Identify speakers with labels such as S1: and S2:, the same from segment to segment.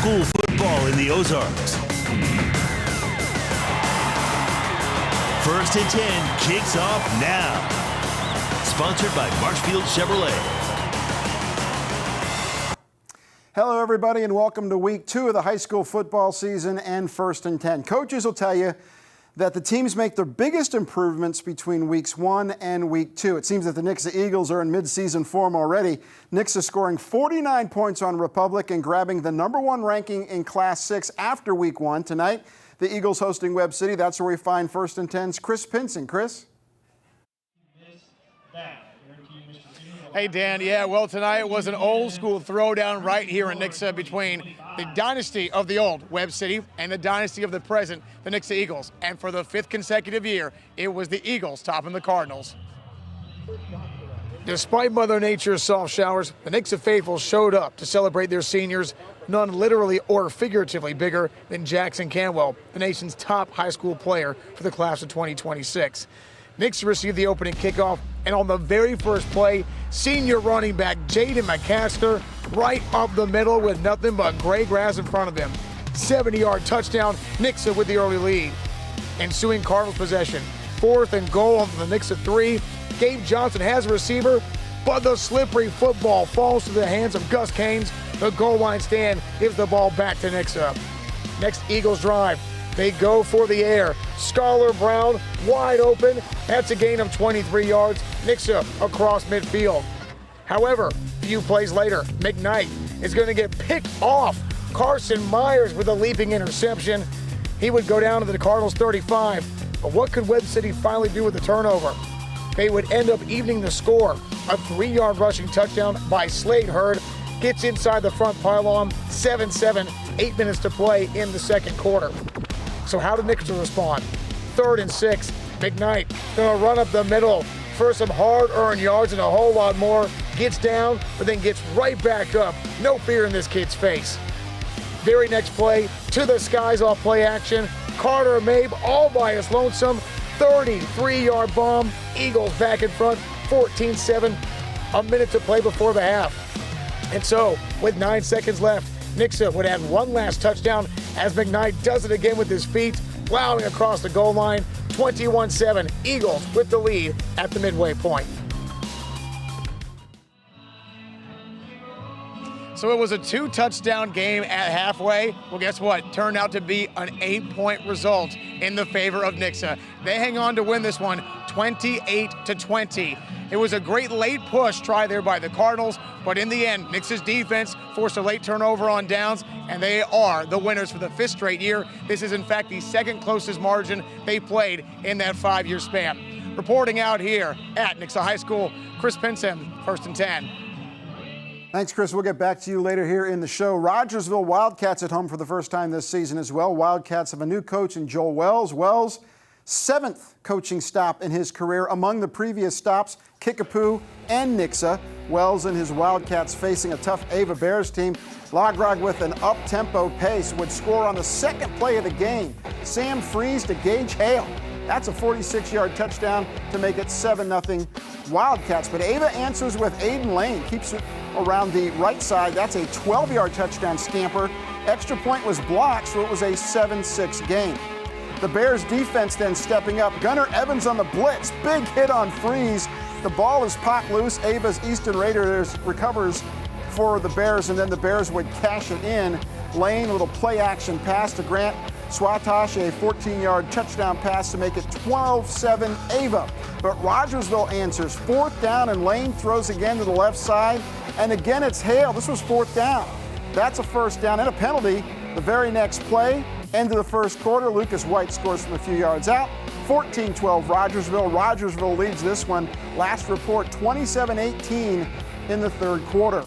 S1: school football in the Ozarks. First and 10 kicks off now. Sponsored by Marshfield Chevrolet.
S2: Hello, everybody, and welcome to week 2 of the high school football season and First and 10. Coaches will tell you that the teams make their biggest improvements between weeks 1 and week 2. It seems that the Nixa Eagles are in mid-season form already. Nixa scoring 49 points on Republic and grabbing the #1 ranking in Class 6 after week 1. Tonight, the Eagles hosting Webb City. That's where we find First and 10's Chris Pinson. Chris?
S3: Hey, Dan. Yeah, well, tonight was an old-school throwdown right here in Nixa between the dynasty of the old Webb City and the dynasty of the present, the Nixa Eagles. And for the 5th consecutive year, it was the Eagles topping the Cardinals. Despite Mother Nature's soft showers, the Nixa faithful showed up to celebrate their seniors, none literally or figuratively bigger than Jackson Canwell, the nation's top high school player for the class of 2026. Nixa received the opening kickoff, and on the very first play, senior running back Jaden McCasker right up the middle with nothing but gray grass in front of him. 70-yard touchdown, Nixa with the early lead. Ensuing Cardinals possession, 4th and goal from the Nixa 3. Gabe Johnson has a receiver, but the slippery football falls to the hands of Gus Canes. The goal line stand gives the ball back to Nixa. Next Eagles drive. They go for the air. Skylar Brown wide open. That's a gain of 23 yards. Nixa across midfield. However, a few plays later, McKnight is going to get picked off. Carson Myers with a leaping interception. He would go down to the Cardinals 35. But what could Webb City finally do with the turnover? They would end up evening the score. A 3-yard rushing touchdown by Slade Hurd gets inside the front pylon. 7-7, 8 minutes to play in the second quarter. So how did Nixa respond? 3rd and 6. McKnight gonna run up the middle for some hard-earned yards and a whole lot more. Gets down, but then gets right back up. No fear in this kid's face. Very next play, to the skies off play action. Carter Mabe all by his lonesome. 33-yard bomb. Eagles back in front, 14-7. A minute to play before the half. And so, with 9 seconds left, Nixa would have one last touchdown as McKnight does it again with his feet, plowing across the goal line. 21-7, Eagles with the lead at the midway point. So it was a 2-touchdown game at halfway. Well, guess what? Turned out to be an 8-point result in the favor of Nixa. They hang on to win this one 28-20. It was a great late push try there by the Cardinals, but in the end, Nixa's defense forced a late turnover on downs, and they are the winners for the 5th straight year. This is, in fact, the 2nd closest margin they played in that 5-year span. Reporting out here at Nixa High School, Chris Pinson, First and 10.
S2: Thanks, Chris. We'll get back to you later here in the show. Rogersville Wildcats at home for the first time this season as well. Wildcats have a new coach in Joel Wells. Wells, 7th coaching stop in his career. Among the previous stops, Kickapoo and Nixa. Wells and his Wildcats facing a tough Ava Bears team. Logrog with an up-tempo pace would score on the 2nd play of the game. Sam Freeze to Gage Hale. That's a 46-yard touchdown to make it 7-0 Wildcats. But Ava answers with Aiden Lane. Keeps it around the right side. That's a 12-yard touchdown scamper. Extra point was blocked, so it was a 7-6 game. The Bears defense then stepping up. Gunnar Evans on the blitz. Big hit on Freeze. The ball is popped loose. Ava's Easton Raiders recovers for the Bears, and then the Bears would cash it in. Lane, a little play-action pass to Grant Swatosh, a 14-yard touchdown pass to make it 12-7 Ava. But Rogersville answers. 4th down, and Lane throws again to the left side. And again, it's Hale. This was 4th down. That's a first down and a penalty. The very next play, end of the first quarter, Lucas White scores from a few yards out. 14-12 Rogersville. Rogersville leads this one. Last report, 27-18 in the 3rd quarter.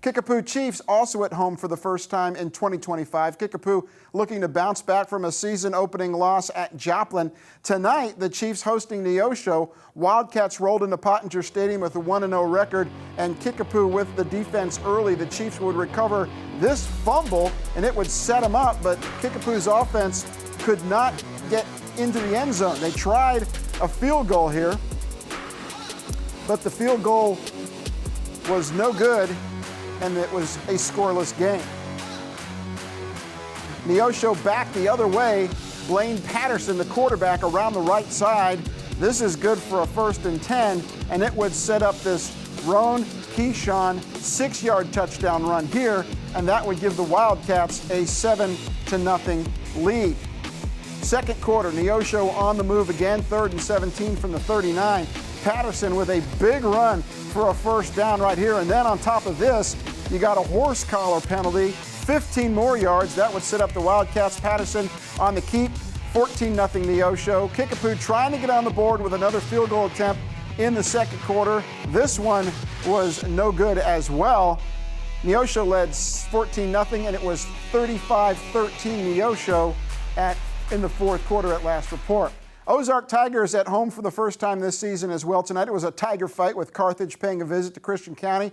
S2: Kickapoo Chiefs also at home for the first time in 2025. Kickapoo looking to bounce back from a season-opening loss at Joplin. Tonight, the Chiefs hosting Neosho. Wildcats rolled into Pottinger Stadium with a 1-0 record, and Kickapoo with the defense early. The Chiefs would recover this fumble, and it would set them up, but Kickapoo's offense could not get into the end zone. They tried a field goal here, but the field goal was no good, and it was a scoreless game. Neosho back the other way. Blaine Patterson, the quarterback, around the right side. This is good for a 1st and 10, and it would set up this Roan Keyshawn 6-yard touchdown run here, and that would give the Wildcats a 7-0 lead. Second quarter, Neosho on the move again, 3rd and 17 from the 39. Patterson with a big run for a 1st down right here, and then on top of this, you got a horse collar penalty, 15 more yards. That would set up the Wildcats. Patterson on the keep, 14-0 Neosho. Kickapoo trying to get on the board with another field goal attempt in the second quarter. This one was no good as well. Neosho led 14-0, and it was 35-13 Neosho in the fourth quarter at last report. Ozark Tigers at home for the first time this season as well tonight. It was a Tiger fight with Carthage paying a visit to Christian County.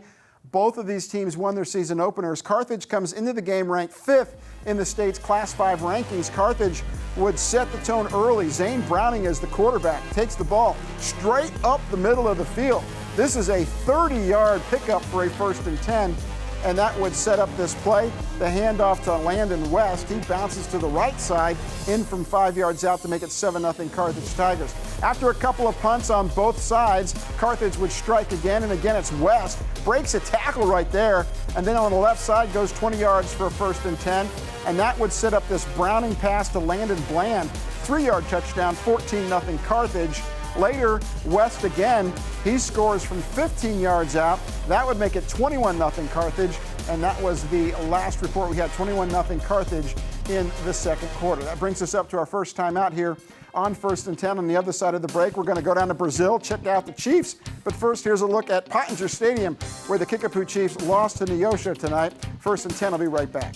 S2: Both of these teams won their season openers. Carthage comes into the game ranked 5th in the state's Class 5 rankings. Carthage would set the tone early. Zane Browning as the quarterback takes the ball straight up the middle of the field. This is a 30-yard pickup for a 1st and 10, and that would set up this play. The handoff to Landon West. He bounces to the right side, in from 5 yards out to make it 7-0 Carthage Tigers. After a couple of punts on both sides, Carthage would strike again, and again it's West. Breaks a tackle right there, and then on the left side goes 20 yards for a 1st and 10, and that would set up this Browning pass to Landon Bland. 3-yard touchdown, 14-0 Carthage. Later, West again, he scores from 15 yards out. That would make it 21-0 Carthage, and that was the last report we had, 21-0 Carthage in the second quarter. That brings us up to our first time out here on 1st and 10. On the other side of the break, we're going to go down to Brazil, check out the Chiefs. But first, here's a look at Pottinger Stadium, where the Kickapoo Chiefs lost to Neosho tonight. 1st and 10 will be right back.